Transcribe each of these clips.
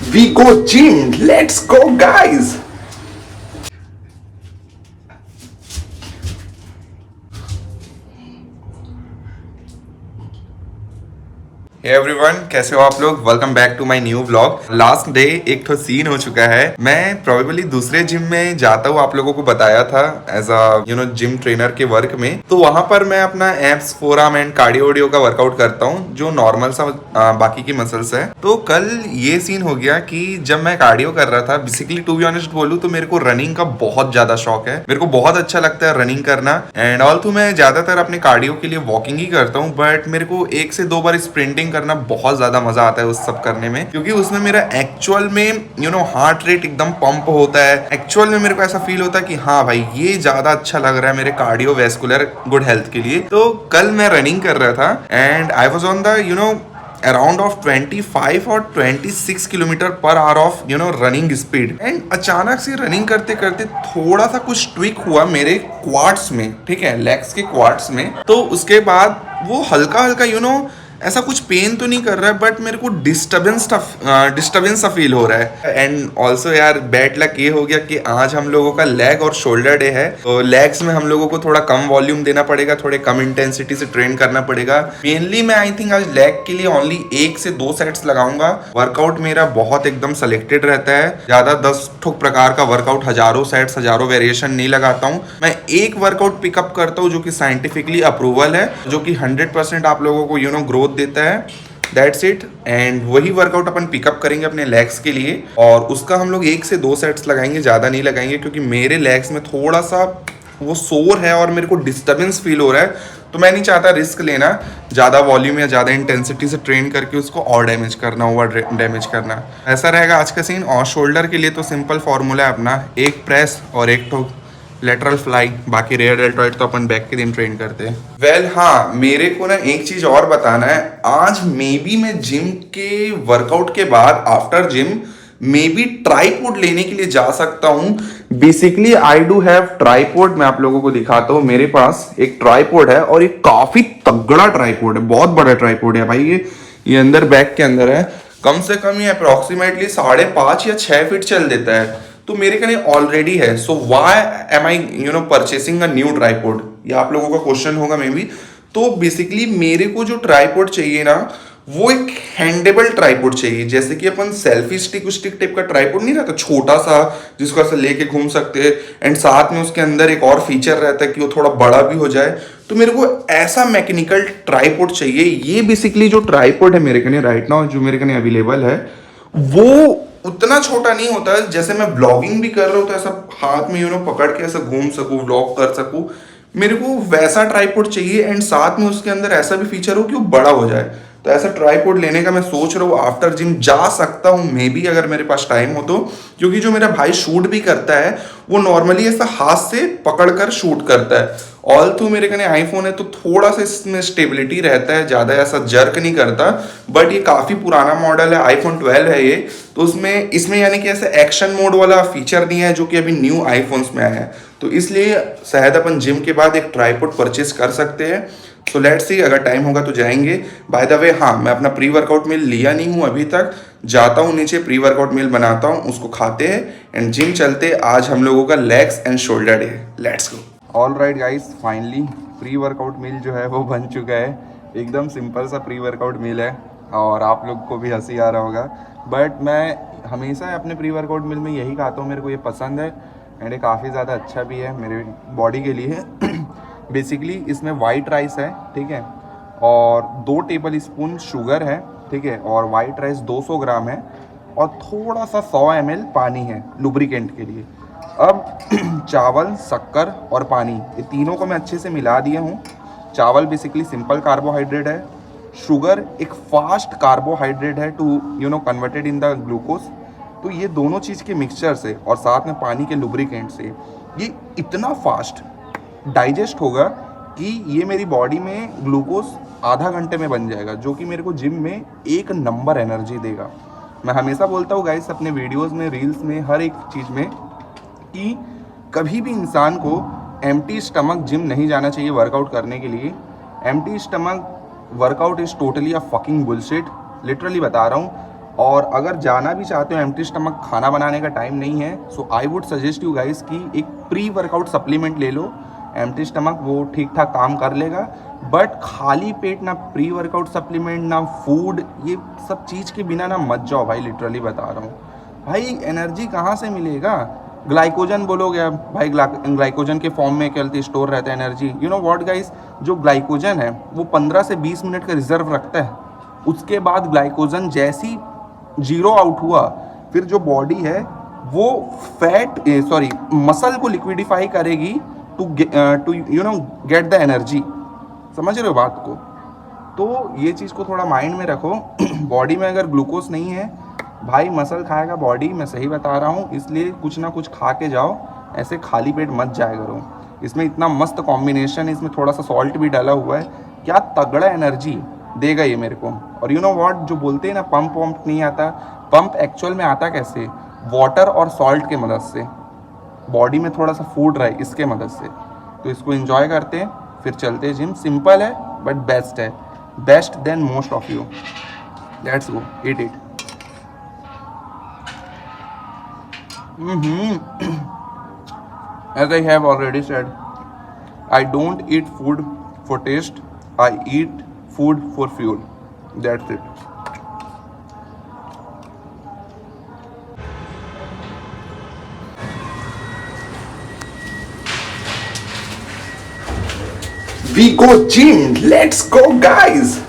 We go gym. Let's go, guys. Hey everyone, कैसे हो आप लोग। Welcome back to my new vlog. Last day एक तो सीन हो चुका है। मैं प्रोबेबली दूसरे जिम में जाता हूँ, आप लोगों को बताया था एज अ जिम ट्रेनर के वर्क में। तो वहां पर मैं अपना एब्स, फोरआर्म एंड कार्डियो का वर्कआउट करता हूँ, जो नॉर्मल सा बाकी की मसल्स है। तो कल ये सीन हो गया कि जब मैं कार्डियो कर रहा था, बेसिकली टू बी ऑनेस्ट बोलूँ तो मेरे को रनिंग का बहुत ज्यादा शौक है। मेरे को बहुत अच्छा लगता है रनिंग करना। एंड ऑल तो मैं ज्यादातर अपने कार्डियो के लिए वॉकिंग ही करता हूँ, बट मेरे को 1 से 2 बार स्प्रिंटिंग करना बहुत ज्यादा मजा आता है उस सब करने में, क्योंकि उसमें मेरा एक्चुअल में हार्ट रेट एकदम पंप होता है। एक्चुअल में मेरे को ऐसा फील होता है कि हाँ भाई, ये ज्यादा अच्छा लग रहा है मेरे कार्डियोवैस्कुलर गुड हेल्थ के लिए। तो कल मैं रनिंग कर रहा था and I was on the around of 25 और 26 kilometre per hour of running speed. And अचानक से रनिंग करते करते थोड़ा सा कुछ ट्विक हुआ मेरे क्वाड्स में, ठीक है, लेग्स के क्वाड्स में। तो उसके बाद वो हल्का हल्का ऐसा कुछ पेन तो नहीं कर रहा है, बट मेरे को डिस्टर्बेंस सा फील हो रहा है। एंड ऑल्सो यार, बैड लक ये हो गया कि आज हम लोगों का लेग और शोल्डर डे है। तो लेग्स में हम लोगों को थोड़ा कम वॉल्यूम देना पड़ेगा, थोड़े कम इंटेंसिटी से ट्रेन करना पड़ेगा। मेनली मैं आई थिंक आज लेग के लिए ओनली 1 से 2 सेट्स लगाऊंगा। वर्कआउट मेरा बहुत एकदम सेलेक्टेड रहता है, ज्यादा 10 ठोक प्रकार का वर्कआउट, हजारों सेट्स, हजारों वेरिएशन नहीं लगाता हूँ। मैं एक वर्कआउट पिकअप करता हूँ जो कि साइंटिफिकली अप्रूवल है, जो कि 100% आप लोगों को ग्रोथ देता है। That's it. एंड वही वर्कआउट अपन पिकअप करेंगे अपने लेग्स के लिए, और उसका हम लोग 1 से 2 सेट्स लगाएंगे, ज़्यादा नहीं लगाएंगे, क्योंकि मेरे लेग्स में थोड़ा सा वो सोर है और मेरे को डिस्टर्बेंस फील हो रहा है। तो मैं नहीं चाहता रिस्क लेना, ज़्यादा वॉल्यूम या ज़्यादा इंटेंसिटी से ट्रेन करके उसको और डैमेज करना, ओवर डैमेज करना। ऐसा रहेगा आज का सीन। और शोल्डर के लिए तो सिंपल फॉर्मूला है अपना, 1 प्रेस और 1 ठोक लेटरल फ्लाई, बाकी रेयर डेल्टॉइड तो अपन बैक के दिन ट्रेन करते हैं। वेल हाँ, मेरे को ना एक चीज और बताना है। आज मे बी मैं जिम के वर्कआउट के बाद after gym may be tripod लेने के लिए जा सकता हूँ। Basically I do have tripod. मैं आप लोगों को दिखाता हूँ। मेरे पास एक ट्राईपोड है और ये काफी तगड़ा ट्राईपोड है, बहुत बड़ा ट्राईपोड है भाई। ये अंदर बैक के अंदर है, कम से कम ये अप्रोक्सीमेटली 5.5 या 6 फीट चल देता है। तो मेरे कने ऑलरेडी है, so why am I purchasing a new tripod, ये आप लोगों का क्वेश्चन होगा मे बी। तो बेसिकली मेरे को जो ट्राईपोड चाहिए ना, वो एक हैंडेबल ट्राईपोड चाहिए। जैसे कि अपन सेल्फी स्टिक टाइप का ट्राईपोड नहीं रहता, छोटा सा, जिसको ऐसा लेके घूम सकते हैं, एंड साथ में उसके अंदर एक और फीचर रहता है कि वो थोड़ा बड़ा भी हो जाए। तो मेरे को ऐसा मैकेनिकल ट्राईपोड चाहिए। ये बेसिकली जो ट्राईपोड है मेरे कने राइट नाउ, जो मेरे कने अवेलेबल है, वो उतना छोटा नहीं होता है। जैसे मैं ब्लॉगिंग भी कर रहा हूँ तो ऐसा हाथ में पकड़ के ऐसा घूम सकूँ, व्लॉग कर सकूँ, मेरे को वैसा ट्राईपोड चाहिए। एंड साथ में उसके अंदर ऐसा भी फीचर हो कि वो बड़ा हो जाए। तो ऐसा ट्राईपोड लेने का मैं सोच रहा हूँ। आफ्टर जिम जा सकता हूँ मे बी, अगर मेरे पास टाइम हो तो, क्योंकि जो मेरा भाई शूट भी करता है वो नॉर्मली ऐसा हाथ से पकड़कर शूट करता है। ऑल तो मेरे कने आईफोन है तो थोड़ा सा इसमें स्टेबिलिटी रहता है, ज़्यादा ऐसा जर्क नहीं करता। बट ये काफ़ी पुराना मॉडल है, आईफोन 12 है ये। तो इसमें यानी कि ऐसे एक्शन मोड वाला फीचर नहीं है, जो कि अभी न्यू आईफोन्स में आया है। तो इसलिए शायद अपन जिम के बाद एक ट्राईपोड परचेज कर सकते हैं। सो लेट्स सी, अगर टाइम होगा तो जाएंगे। बाय द वे हाँ, मैं अपना प्री वर्कआउट मील लिया नहीं हूँ अभी तक। जाता हूँ नीचे, प्री वर्कआउट मील बनाता हूँ, उसको खाते हैं एंड जिम चलते। आज हम लोगों का legs and shoulder day. Let's go. All right guys, finally pre workout meal जो है वो बन चुका है। एकदम सिंपल सा प्री वर्कआउट मील है, और आप लोग को भी हंसी आ रहा होगा, बट मैं हमेशा अपने प्री वर्कआउट मील में यही खाता हूँ। मेरे को ये पसंद है एंड ये काफ़ी ज़्यादा अच्छा भी है मेरे बॉडी के लिए। बेसिकली इसमें वाइट राइस है, ठीक है, और 2 टेबल स्पून शुगर है, ठीक है, और वाइट राइस 200 ग्राम है, और थोड़ा सा 100 ml पानी है लुब्रिकेंट के लिए। अब चावल, शक्कर और पानी, ये तीनों को मैं अच्छे से मिला दिया हूँ। चावल बेसिकली सिंपल कार्बोहाइड्रेट है, शुगर एक फास्ट कार्बोहाइड्रेट है to converted in the glucose. तो ये दोनों चीज़ के मिक्सचर से और साथ में पानी के लुब्रिकेंट से ये इतना फास्ट डाइजेस्ट होगा कि ये मेरी बॉडी में ग्लूकोज आधा घंटे में बन जाएगा, जो कि मेरे को जिम में 1 नंबर एनर्जी देगा। मैं हमेशा बोलता हूँ गाइस अपने वीडियोस में, रील्स में, हर एक चीज़ में, कि कभी भी इंसान को एम्प्टी स्टमक जिम नहीं जाना चाहिए वर्कआउट करने के लिए। Empty stomach workout is totally a fucking bullshit, literally बता रहा हूँ। और अगर जाना भी चाहते हो एम्प्टी स्टमक, खाना बनाने का टाइम नहीं है, so I would suggest you guys कि एक प्री वर्कआउट सप्लीमेंट ले लो। एम्प्टी स्टमक वो ठीक ठाक काम कर लेगा, बट खाली पेट ना प्री वर्कआउट सप्लीमेंट ना फूड, ये सब चीज़ के बिना ना मत जाओ भाई, लिटरली बता रहा हूँ भाई। एनर्जी कहाँ से मिलेगा? ग्लाइकोजन बोलोगे अब भाई, ग्लाइकोजन के फॉर्म में क्या स्टोर रहता है energy. You know what guys, जो ग्लाइकोजन है वो 15 से 20 मिनट का रिजर्व रखता है। उसके बाद ग्लाइकोजन जैसी जीरो आउट हुआ, फिर जो बॉडी है वो मसल को लिक्विडिफाई करेगी to you know get the energy. समझ रहे हो बात को? तो ये चीज़ को थोड़ा माइंड में रखो। बॉडी में अगर ग्लूकोज नहीं है भाई, मसल खाएगा बॉडी, मैं सही बता रहा हूँ। इसलिए कुछ ना कुछ खा के जाओ, ऐसे खाली पेट मत जाया करो। इसमें इतना मस्त कॉम्बिनेशन है, इसमें थोड़ा सा सॉल्ट भी डाला हुआ है, क्या तगड़ा एनर्जी देगा ये मेरे को। और यू नो व्हाट, जो बोलते हैं ना पंप वम्प नहीं आता, पंप एक्चुअल में आता कैसे? वाटर और सॉल्ट के मदद से, बॉडी में थोड़ा सा फूड रहा है इसके मदद से। तो इसको एंजॉय करते हैं, फिर चलते हैं जिम। सिंपल है बट बेस्ट है, best than most of you. Let's go, eat it. As I have already said, I don't eat food for taste, I eat food for fuel. That's it. We go gym. Let's go, guys.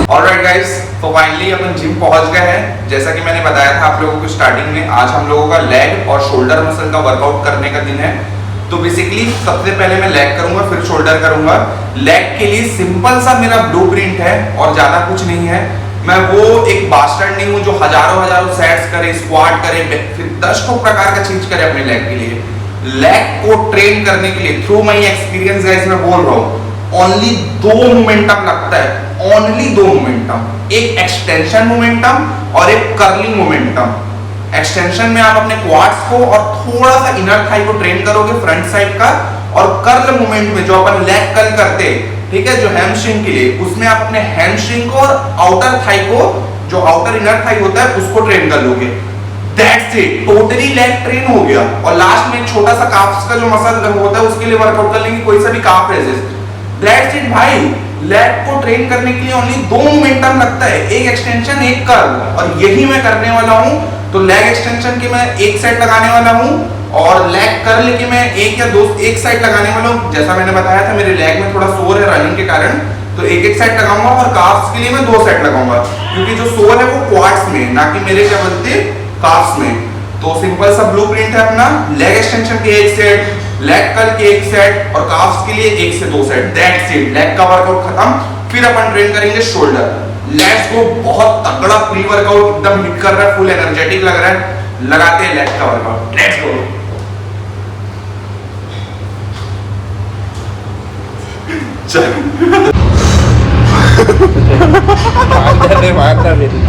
Alright guys, तो finally अपन gym पहुंच गए हैं। जैसा कि मैंने बताया था आप लोगों को स्टार्टिंग में, आज हम लोगों का लेग और शोल्डर मसल का वर्कआउट करने का दिन है। तो बेसिकली सबसे पहले मैं लेग करूंगा, फिर शोल्डर करूंगा। लेग के लिए सिंपल सा मेरा ब्लूप्रिंट है और ज्यादा कुछ नहीं है। मैं वो एक बास्टर्ड नहीं हूं जो हजारों सेट्स करे, स्क्वाट करे, फिर 10 प्रकार का चीज करे अपने लेग के लिए। लेग को ट्रेन करने के लिए थ्रू माई एक्सपीरियंस गाइस मैं बोल रहा हूँ, ओनली 2 मोमेंटम लगता है, ओनली 2 मोमेंटम, एक एक्सटेंशन मोमेंटम और एक कर्लिंग मोमेंटम। एक्सटेंशन में आप अपने क्वाड्स को और थोड़ा सा इनर थाई को ट्रेन करोगे फ्रंट साइड का, और कर्ल मूवमेंट में जो अपन लेग कर्ल करते हैं, ठीक है, जो हैमस्ट्रिंग के लिए, उसमें आप अपने हैमस्ट्रिंग को और आउटर थाई को, जो आउटर इनर थाई होता है, उसको ट्रेन कर लोगे। That's it, totally leg train हो गया। और लास्ट में एक छोटा सा काफ्स का जो मसल होता है उसके लिए वर्कआउट कर लेंगे, कोई सा भी काफ रेजिस्ट। दैट्स इट भाई, लेग को ट्रेन करने के लिए ओनली 2 मोमेंटम लगता है, एक एक्सटेंशन एक कर्ल, और यही मैं करने वाला हूं। तो लेग एक्सटेंशन के मैं एक सेट लगाने वाला हूं और लेग कर्ल के मैं एक साइड लगाने वाला हूं। जैसा मैंने बताया था मेरे लेग में थोड़ा सोर है रनिंग के कारण, तो एक साइड लगाऊंगा, और काफ्स के लिए मैं 2 सेट लगाऊंगा, क्योंकि जो सोर है वो क्वाड्स में, ना कि मेरे क्या बोलते काफ्स में। तो सिंपल सा ब्लूप्रिंट है अपना, लेग एक्सटेंशन के एक सेट, लेग कर्ल के एक सेट, और काफ्स के लिए 1 से 2 सेट। दैट्स इट, लेग का वर्कआउट खत्म। फिर अपन ट्रेन करेंगे शोल्डर। लेट्स गो, बहुत तगड़ा प्री वर्कआउट, एकदम हिट कर रहा है, फुल एनर्जेटिक लग रहा है। लगाते हैं लेग का वर्कआउट, लेट्स गो। चल मारना मेरी।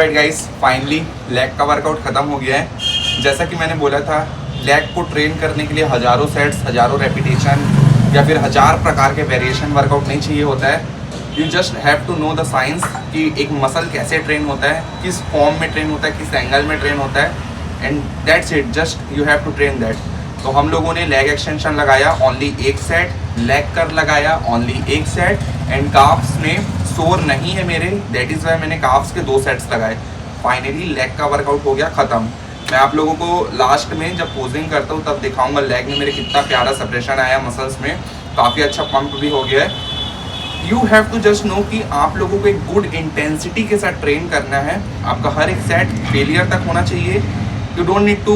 ऑलराइट गाइस, फाइनली लेग का वर्कआउट ख़त्म हो गया है। जैसा कि मैंने बोला था, लेग को ट्रेन करने के लिए हज़ारों सेट्स, हज़ारों रेपिटेशन या फिर 1000 प्रकार के वेरिएशन वर्कआउट नहीं चाहिए होता है। You just have to know the science कि एक मसल कैसे ट्रेन होता है, किस फॉर्म में ट्रेन होता है, किस एंगल में ट्रेन होता है, and that's it, just you have to train that. तो हम लोगों ने लेग एक्सटेंशन लगाया ओनली 1 सेट, लेग कर लगाया ओनली 1 सेट, एंड काफ्स में सोर नहीं है मेरे, दैट इज़ वाई मैंने काफ्स के 2 सेट्स लगाए। फाइनली लेग का वर्कआउट हो गया ख़त्म। मैं आप लोगों को लास्ट में जब पोजिंग करता हूँ तब दिखाऊंगा लेग में मेरे कितना प्यारा सेपरेशन आया मसल्स में, काफ़ी अच्छा पंप भी हो गया है। You have to just know कि आप लोगों को एक गुड इंटेंसिटी के साथ ट्रेन करना है। आपका हर एक सेट फेलियर तक होना चाहिए। You don't need to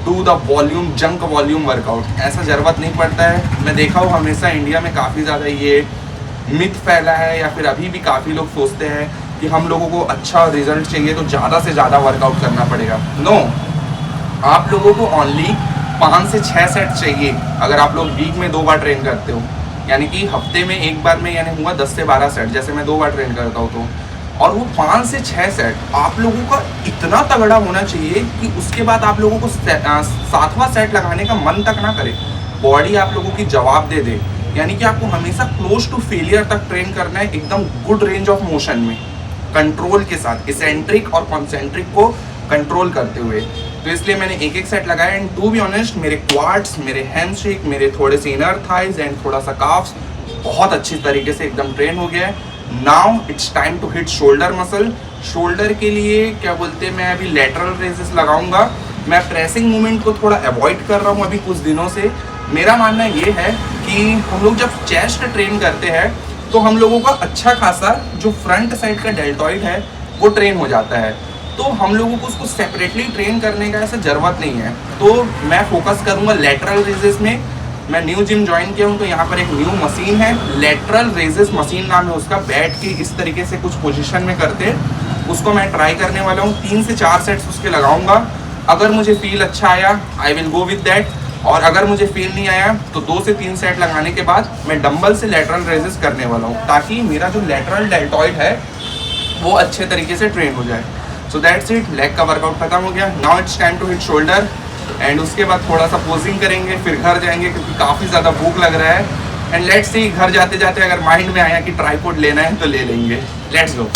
do the volume, junk volume workout, ऐसा ज़रूरत नहीं पड़ता है। मैं देखा हूँ हमेशा इंडिया में काफ़ी ज़्यादा ये मिथ फैला है, या फिर अभी भी काफ़ी लोग सोचते हैं कि हम लोगों को अच्छा रिजल्ट चाहिए तो ज़्यादा से ज़्यादा वर्कआउट करना पड़ेगा। नो, आप लोगों को ओनली 5 से 6 सेट चाहिए। अगर आप लोग वीक में 2 बार ट्रेन करते हो, यानी कि हफ्ते में 1 बार में यानी हुआ 10 से 12 सेट, जैसे मैं 2 बार ट्रेन करता हूँ तो, और वो 5 से 6 सेट आप लोगों का इतना तगड़ा होना चाहिए कि उसके बाद आप लोगों को 7वां सेट लगाने का मन तक ना करे, बॉडी आप लोगों की जवाब दे दे। यानी कि आपको हमेशा क्लोज टू फेलियर तक ट्रेन करना है, एकदम गुड रेंज ऑफ मोशन में, कंट्रोल के साथ, इसेंट्रिक और कॉन्सेंट्रिक को कंट्रोल करते हुए। तो इसलिए मैंने 1-1 सेट लगाया, एंड टू बी ऑनेस्ट मेरे क्वाड्स, मेरे हैमस्ट्रिंग, मेरे थोड़े से इनर थाइज एंड थोड़ा सा काफ्स बहुत अच्छी तरीके से एकदम ट्रेन हो गया है। Now it's time to hit shoulder muscle. Shoulder के लिए क्या बोलते हैं, मैं अभी लेटरल रेजेस लगाऊंगा। मैं प्रेसिंग मूवमेंट को थोड़ा अवॉइड कर रहा हूँ अभी कुछ दिनों से। मेरा मानना ये है कि हम लोग जब चेस्ट ट्रेन करते हैं तो हम लोगों का अच्छा खासा जो फ्रंट साइड का डेल्टॉइड है वो ट्रेन हो जाता है, तो हम लोगों को उसको सेपरेटली ट्रेन करने का ऐसा ज़रूरत नहीं है। तो मैं फोकस करूँगा लेटरल रेजेस में। मैं न्यू जिम ज्वाइन किया हूँ तो यहाँ पर एक न्यू मशीन है, लेटरल रेजेस मशीन नाम है उसका। बैठ के इस तरीके से कुछ पोजीशन में करते हैं, उसको मैं ट्राई करने वाला हूँ। 3 से 4 सेट्स उसके लगाऊंगा। अगर मुझे फील अच्छा आया I will go with that, और अगर मुझे फील नहीं आया तो 2 से 3 सेट लगाने के बाद मैं डंबल से लेटरल रेजेस करने वाला हूँ, ताकि मेरा जो लेटरल डेल्टॉइड है वो अच्छे तरीके से ट्रेन हो जाए। सो दैट्स इट, लेग का वर्कआउट खत्म हो गया। Now it's time to hit shoulder, and उसके बाद थोड़ा सा पोजिंग करेंगे, फिर घर जाएंगे क्योंकि काफ़ी ज़्यादा भूख लग रहा है। एंड लेट्स सी, घर जाते जाते अगर माइंड में आया कि ट्राइपॉड लेना है तो ले लेंगे। Let's go.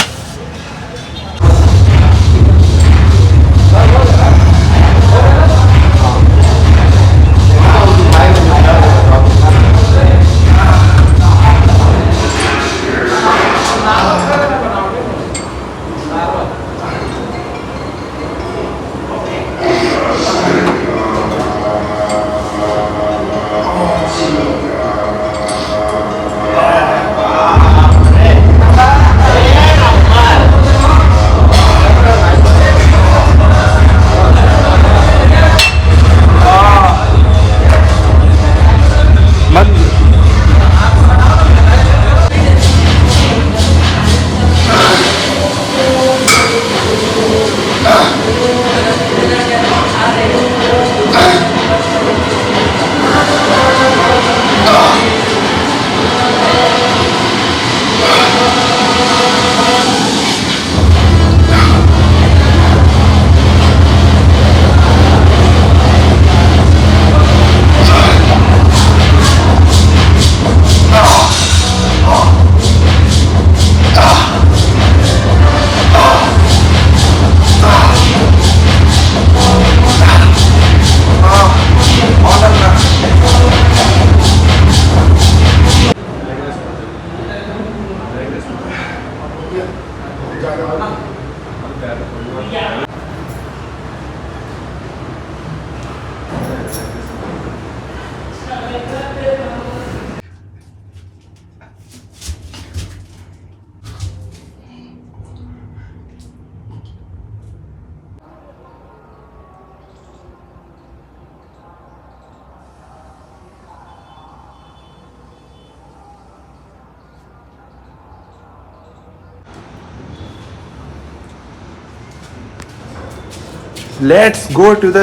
Let's go to the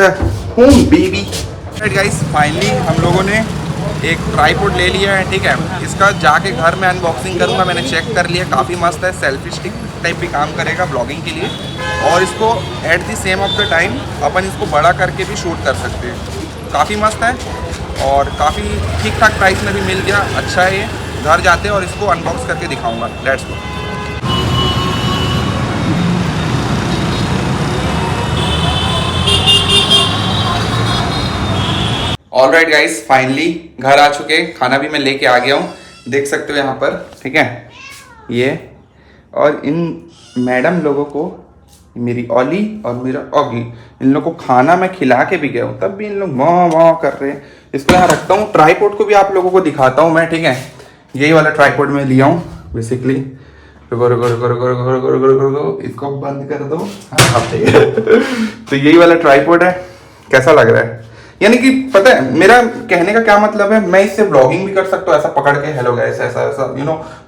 home baby. Guys finally हम लोगों ने एक ट्राइपॉड ले लिया है, ठीक है। इसका जाके घर में अनबॉक्सिंग करूंगा। मैंने चेक कर लिया, काफ़ी मस्त है, सेल्फी स्टिक टाइप भी काम करेगा ब्लॉगिंग के लिए। और इसको at the same of the time अपन इसको बड़ा करके भी शूट कर सकते हैं। काफ़ी मस्त है और काफ़ी ठीक ठाक प्राइस में भी मिल गया। अच्छा है ये। घर जाते हैं और इसको अनबॉक्स करके दिखाऊंगा। Let's go. Alright guys, finally घर आ चुके। खाना भी मैं लेके आ गया हूँ, देख सकते हो यहाँ पर। ठीक है, ये और इन मैडम लोगों को, मेरी ओली और मेरा ऑगी, इन लोगों को खाना मैं खिला के भी गया हूँ, तब भी इन लोग वाँ वाँ कर रहे हैं। इसको यहाँ रखता हूँ। ट्राईपोड को भी आप लोगों को दिखाता हूँ मैं। ठीक है, यही वाला ट्राईपोड मैं लिया हूँ बेसिकली। रुको रुको रुको रुको रुको रुको रुको रुको रुको, इसको बंद कर दो। हाँ ठीक है। तो यही वाला ट्राईपोड है। कैसा लग रहा है? यानी कि पता है मेरा कहने का क्या मतलब है, मैं इससे ब्लॉगिंग भी कर सकता हूँ, ऐसा पकड़ के हेलो गाइस ऐसा ऐसा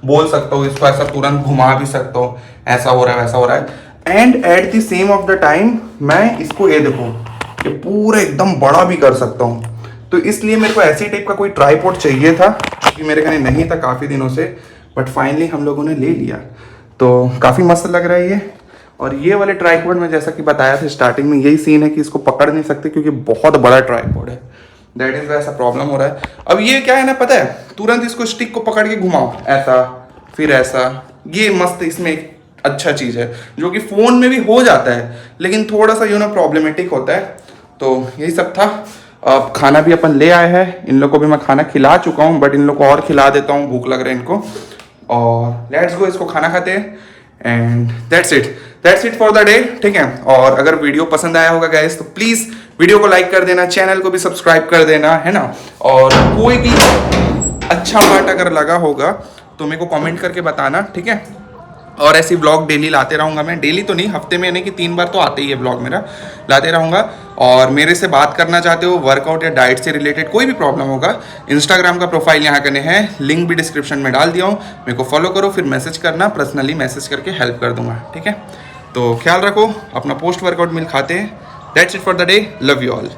बोल सकता हूँ इसको, ऐसा तुरंत घुमा भी सकता हूँ, ऐसा हो रहा है वैसा हो रहा है। And eight the same of the time मैं इसको ये देखो, ये पूरा एकदम बड़ा भी कर सकता हूँ। तो इसलिए मेरे को ऐसी टाइप का कोई ट्राईपोड चाहिए था, क्योंकि मेरे घर नहीं था काफ़ी दिनों से, बट फाइनली हम लोगों ने ले लिया। तो काफ़ी मस्त लग रहा है ये। और ये वाले ट्राईपोड में जैसा कि बताया था स्टार्टिंग में, यही सीन है कि इसको पकड़ नहीं सकते क्योंकि बहुत बड़ा ट्राईपोड है। दैट इज वैसा प्रॉब्लम हो रहा है। अब ये क्या है ना, पता है, तुरंत इसको स्टिक को पकड़ के घुमाओ, ऐसा फिर ऐसा। ये मस्त इसमें एक अच्छा चीज़ है जो कि फ़ोन में भी हो जाता है, लेकिन थोड़ा सा प्रॉब्लमेटिक होता है। तो यही सब था। अब खाना भी अपन ले आए हैं। इन लोग को भी मैं खाना खिला चुका हूँ, बट इन लोग को और खिला देता हूँ, भूख लग रहा है इनको। और लेट्स गो, इसको खाना खाते हैं। And that's it for the day. ठीक है, और अगर वीडियो पसंद आया होगा गाइस तो प्लीज़ वीडियो को लाइक कर देना, चैनल को भी सब्सक्राइब कर देना, है ना। और कोई भी अच्छा पार्ट अगर लगा होगा तो मेरे को कमेंट करके बताना। ठीक है, और ऐसी ब्लॉग डेली लाते रहूँगा मैं। डेली तो नहीं, हफ्ते में यानी कि 3 बार तो आते ही है ब्लॉग मेरा, लाते रहूँगा। और मेरे से बात करना चाहते हो वर्कआउट या डाइट से रिलेटेड, कोई भी प्रॉब्लम होगा, इंस्टाग्राम का प्रोफाइल यहाँ करने हैं, लिंक भी डिस्क्रिप्शन में डाल दिया हूँ। मेरे को फॉलो करो, फिर मैसेज करना, पर्सनली मैसेज करके हेल्प कर दूंगा। ठीक है, तो ख्याल रखो अपना। पोस्ट वर्कआउट मील खाते हैं। That's it for the day. Love you all.